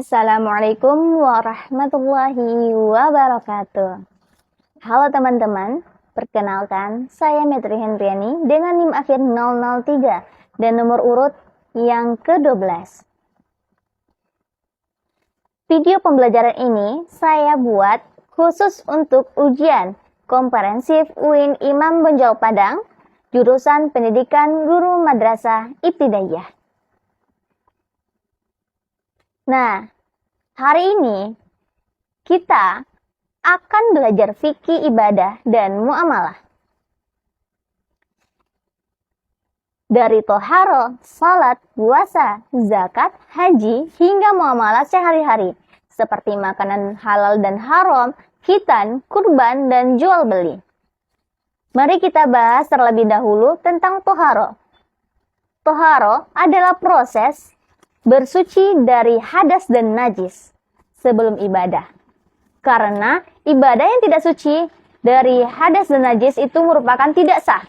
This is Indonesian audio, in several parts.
Assalamualaikum warahmatullahi wabarakatuh. Halo teman-teman, perkenalkan saya Metri Hendriani dengan NIM akhir 003 dan nomor urut yang ke-12. Video pembelajaran ini saya buat khusus untuk ujian komprehensif UIN Imam Bonjol Padang, jurusan Pendidikan Guru Madrasah Ibtidaiyah. Nah, hari ini kita akan belajar fikih ibadah dan muamalah. Dari toharo, salat, puasa, zakat, haji, hingga muamalah sehari-hari, seperti makanan halal dan haram, khitan, kurban, dan jual beli. Mari kita bahas terlebih dahulu tentang toharo. Toharo adalah proses bersuci dari hadas dan najis sebelum ibadah. Karena ibadah yang tidak suci dari hadas dan najis itu merupakan tidak sah.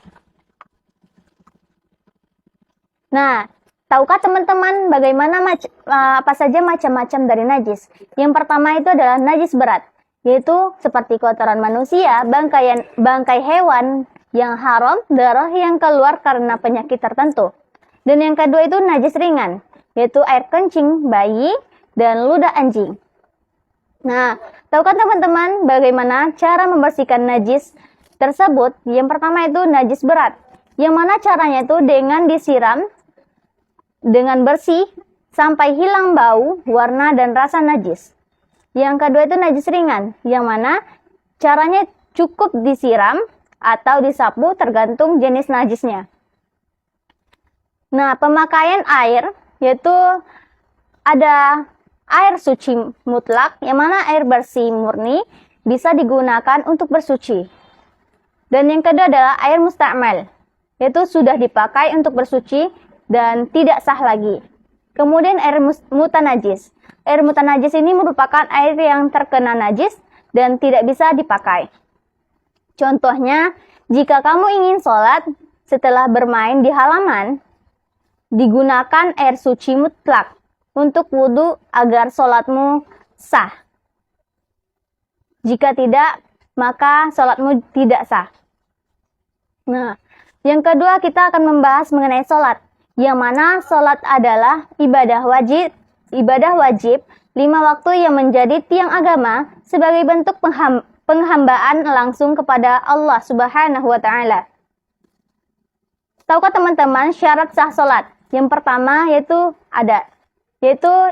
Nah, tahukah teman-teman bagaimana apa saja macam-macam dari najis? Yang pertama itu adalah najis berat, yaitu seperti kotoran manusia, bangkai hewan yang haram, darah yang keluar karena penyakit tertentu. Dan yang kedua itu najis ringan, yaitu air kencing bayi dan ludah anjing. Nah, tahukah teman-teman bagaimana cara membersihkan najis tersebut? Yang pertama itu najis berat, yang mana caranya itu dengan disiram dengan bersih sampai hilang bau, warna, dan rasa najis. Yang kedua itu najis ringan, yang mana caranya cukup disiram atau disapu tergantung jenis najisnya. Nah, pemakaian air yaitu ada air suci mutlak, yang mana air bersih murni bisa digunakan untuk bersuci. Dan yang kedua adalah air musta'mal, yaitu sudah dipakai untuk bersuci dan tidak sah lagi. Kemudian air mutanajis. Air mutanajis ini merupakan air yang terkena najis dan tidak bisa dipakai. Contohnya, jika kamu ingin sholat setelah bermain di halaman, digunakan air suci mutlak untuk wudhu agar sholatmu sah. Jika tidak, maka sholatmu tidak sah. Nah, yang kedua kita akan membahas mengenai sholat, yang mana sholat adalah ibadah wajib 5 waktu yang menjadi tiang agama sebagai bentuk penghambaan langsung kepada Allah Subhanahu wa Ta'ala. Tahukah teman-teman syarat sah sholat? Yang pertama yaitu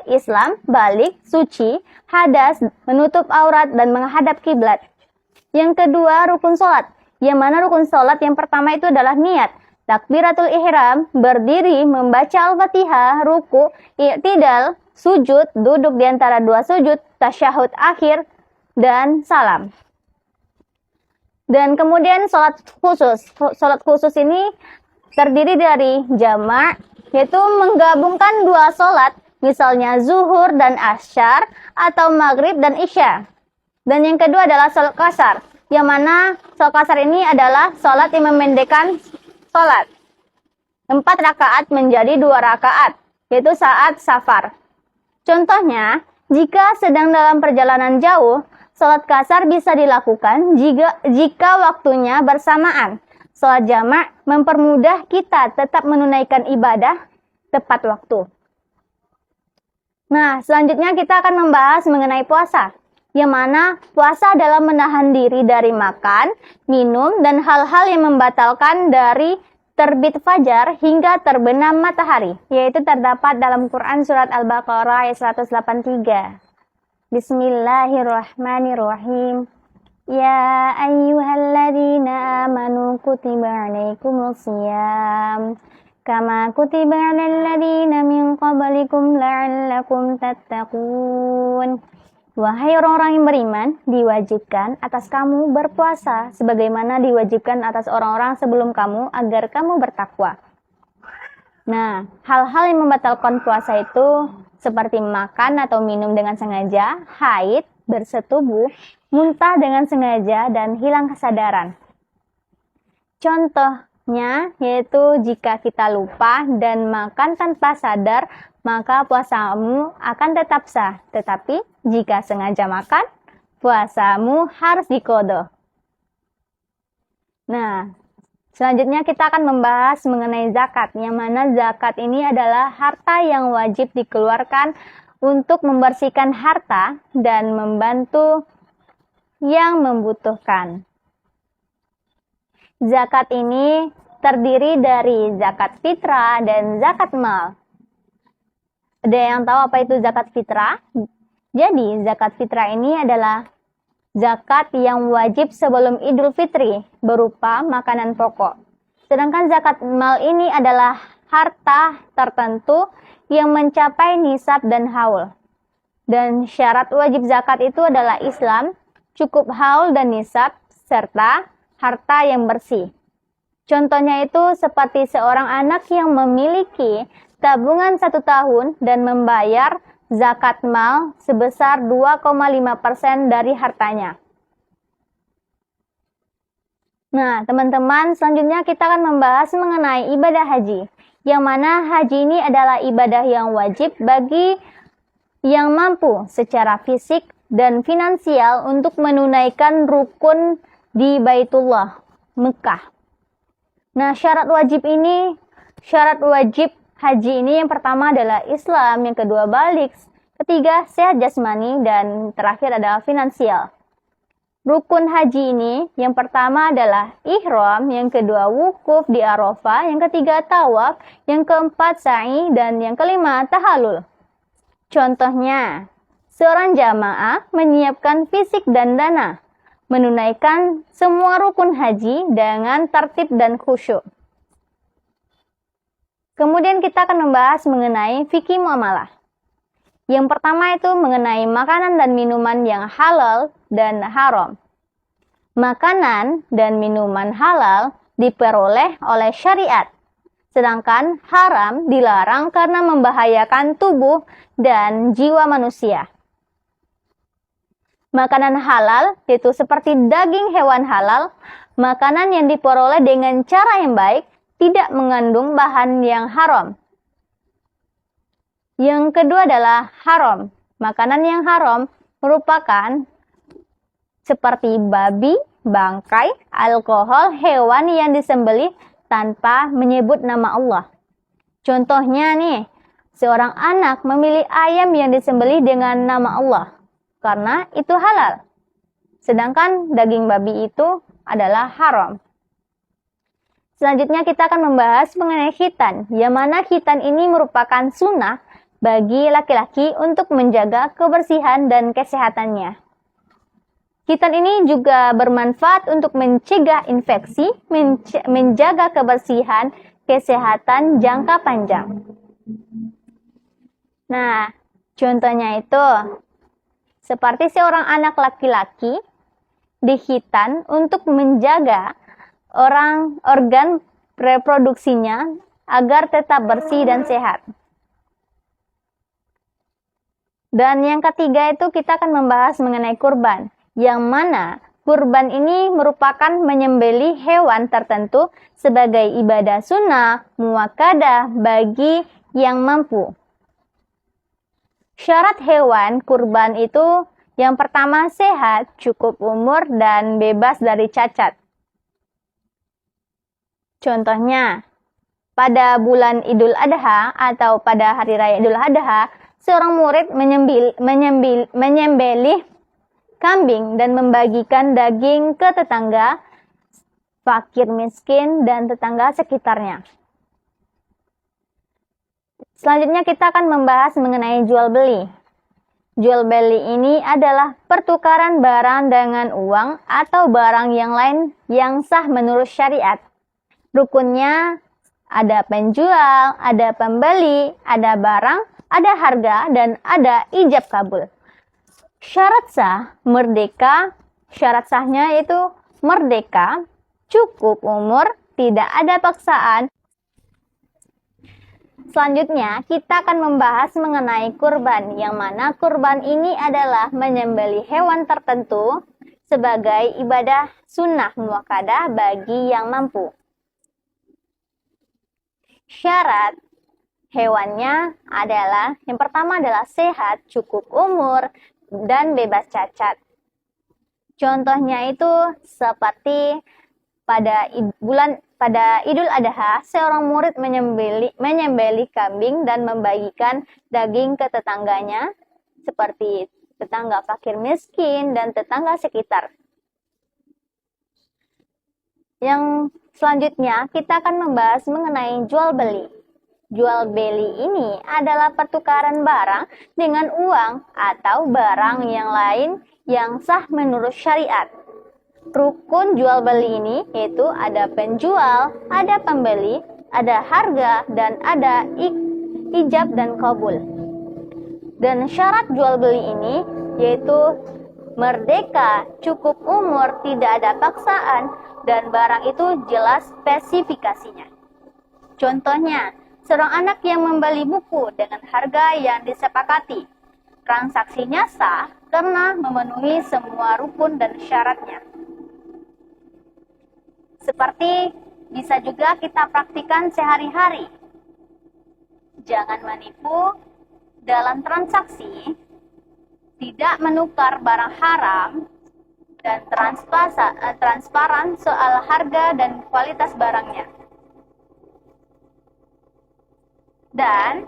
Islam, balik, suci, hadas, menutup aurat, dan menghadap kiblat. Yang kedua rukun sholat, yang mana rukun sholat yang pertama itu adalah niat, takbiratul ihram, berdiri, membaca al-fatihah, ruku, i'tidal, sujud, duduk di antara dua sujud, tasyahud akhir, dan salam. Dan kemudian sholat khusus. Sholat khusus ini terdiri dari jamak, yaitu menggabungkan dua sholat, misalnya zuhur dan asyar, atau maghrib dan isya. Dan yang kedua adalah sholat qasar, yang mana sholat qasar ini adalah sholat yang memendekkan sholat 4 rakaat menjadi 2 rakaat, yaitu saat safar. Contohnya, jika sedang dalam perjalanan jauh, sholat qasar bisa dilakukan jika waktunya bersamaan. Sholat jamak mempermudah kita tetap menunaikan ibadah tepat waktu. Nah, selanjutnya kita akan membahas mengenai puasa, yang mana puasa adalah menahan diri dari makan, minum, dan hal-hal yang membatalkan dari terbit fajar hingga terbenam matahari, yaitu terdapat dalam Quran Surat Al-Baqarah ayat 183. Bismillahirrahmanirrahim. Ya ayyuhalladzina amanu kutiba alaikumusiyam kama kutiba alal ladzina min qablikum la'allakum tattaqun. Wahai orang-orang yang beriman, diwajibkan atas kamu berpuasa sebagaimana diwajibkan atas orang-orang sebelum kamu agar kamu bertakwa. Nah, hal-hal yang membatalkan puasa itu seperti makan atau minum dengan sengaja, haid, bersetubuh, muntah dengan sengaja, dan hilang kesadaran. Contoh Contohnya yaitu jika kita lupa dan makan tanpa sadar, maka puasamu akan tetap sah. Tetapi jika sengaja makan, puasamu harus diqadha. Nah, selanjutnya kita akan membahas mengenai zakat, yang mana zakat ini adalah harta yang wajib dikeluarkan untuk membersihkan harta dan membantu yang membutuhkan. Zakat ini terdiri dari zakat fitrah dan zakat mal. Ada yang tahu apa itu zakat fitrah? Jadi, zakat fitrah ini adalah zakat yang wajib sebelum Idul Fitri berupa makanan pokok. Sedangkan zakat mal ini adalah harta tertentu yang mencapai nisab dan haul. Dan syarat wajib zakat itu adalah Islam, cukup haul dan nisab, serta harta yang bersih. Contohnya itu seperti seorang anak yang memiliki tabungan 1 tahun dan membayar zakat mal sebesar 2,5% dari hartanya. Nah, teman-teman, selanjutnya kita akan membahas mengenai ibadah haji, yang mana haji ini adalah ibadah yang wajib bagi yang mampu secara fisik dan finansial untuk menunaikan rukun di Baitullah, Mekah. Nah, syarat wajib haji ini yang pertama adalah Islam, yang kedua balik, ketiga sehat jasmani, dan terakhir adalah finansial. Rukun haji ini yang pertama adalah ihram, yang kedua wukuf di Arafah, yang ketiga tawaf, yang keempat sa'i, dan yang kelima tahallul. Contohnya, seorang jamaah menyiapkan fisik dan dana, menunaikan semua rukun haji dengan tertib dan khusyuk. Kemudian kita akan membahas mengenai fikih muamalah. Yang pertama itu mengenai makanan dan minuman yang halal dan haram. Makanan dan minuman halal diperoleh oleh syariat, sedangkan haram dilarang karena membahayakan tubuh dan jiwa manusia. Makanan halal yaitu seperti daging hewan halal, makanan yang diperoleh dengan cara yang baik, tidak mengandung bahan yang haram. Yang kedua adalah haram. Makanan yang haram merupakan seperti babi, bangkai, alkohol, hewan yang disembelih tanpa menyebut nama Allah. Contohnya nih, seorang anak memilih ayam yang disembelih dengan nama Allah, karena itu halal. Sedangkan daging babi itu adalah haram. Selanjutnya kita akan membahas mengenai khitan, yang mana khitan ini merupakan sunnah bagi laki-laki untuk menjaga kebersihan dan kesehatannya. Khitan ini juga bermanfaat untuk mencegah infeksi, menjaga kebersihan, kesehatan jangka panjang. Nah, contohnya itu seperti seorang anak laki-laki dikhitan untuk menjaga organ reproduksinya agar tetap bersih dan sehat. Dan yang ketiga itu kita akan membahas mengenai kurban, yang mana kurban ini merupakan menyembelih hewan tertentu sebagai ibadah sunnah muakkadah bagi yang mampu. Syarat hewan kurban itu yang pertama sehat, cukup umur, dan bebas dari cacat. Contohnya, pada bulan Idul Adha atau pada hari raya Idul Adha, seorang murid menyembelih kambing dan membagikan daging ke tetangga, fakir miskin, dan tetangga sekitarnya. Selanjutnya kita akan membahas mengenai jual beli. Jual beli ini adalah pertukaran barang dengan uang atau barang yang lain yang sah menurut syariat. Rukunnya ada penjual, ada pembeli, ada barang, ada harga, dan ada ijab kabul. Syarat sahnya yaitu merdeka, cukup umur, tidak ada paksaan. Selanjutnya, kita akan membahas mengenai kurban, yang mana kurban ini adalah menyembelih hewan tertentu sebagai ibadah sunnah muakkadah bagi yang mampu. Syarat hewannya adalah yang pertama adalah sehat, cukup umur, dan bebas cacat. Contohnya itu seperti pada Idul Adha, seorang murid menyembelih kambing dan membagikan daging ke tetangganya, seperti tetangga fakir miskin dan tetangga sekitar. Yang selanjutnya kita akan membahas mengenai jual beli. Jual beli ini adalah pertukaran barang dengan uang atau barang yang lain yang sah menurut syariat. Rukun jual beli ini yaitu ada penjual, ada pembeli, ada harga, dan ada ijab dan kabul. Dan syarat jual beli ini yaitu merdeka, cukup umur, tidak ada paksaan, dan barang itu jelas spesifikasinya. Contohnya, seorang anak yang membeli buku dengan harga yang disepakati. Transaksinya sah karena memenuhi semua rukun dan syaratnya. Seperti bisa juga kita praktikkan sehari-hari. Jangan menipu dalam transaksi, tidak menukar barang haram, dan transparan soal harga dan kualitas barangnya. Dan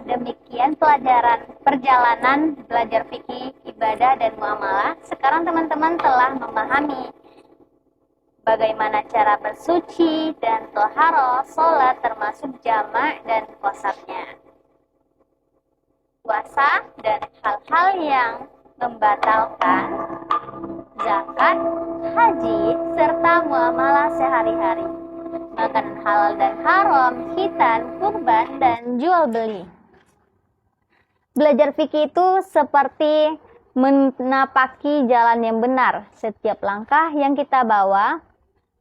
demikian pelajaran perjalanan belajar fikih, ibadah, dan muamalah. Sekarang teman-teman telah memahami bagaimana cara bersuci dan toharoh, sholat termasuk jamak dan qasabnya, puasa dan hal-hal yang membatalkan, zakat, haji, serta muamalah sehari-hari, makanan halal dan haram, khitan, kurban, dan jual beli. Belajar fikih itu seperti menapaki jalan yang benar. Setiap langkah yang kita bawa,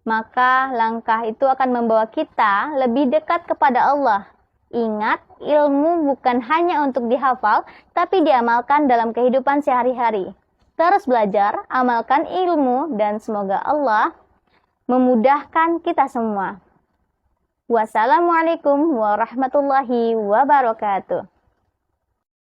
maka langkah itu akan membawa kita lebih dekat kepada Allah. Ingat, ilmu bukan hanya untuk dihafal, tapi diamalkan dalam kehidupan sehari-hari. Terus belajar, amalkan ilmu, dan semoga Allah memudahkan kita semua. Wassalamualaikum warahmatullahi wabarakatuh.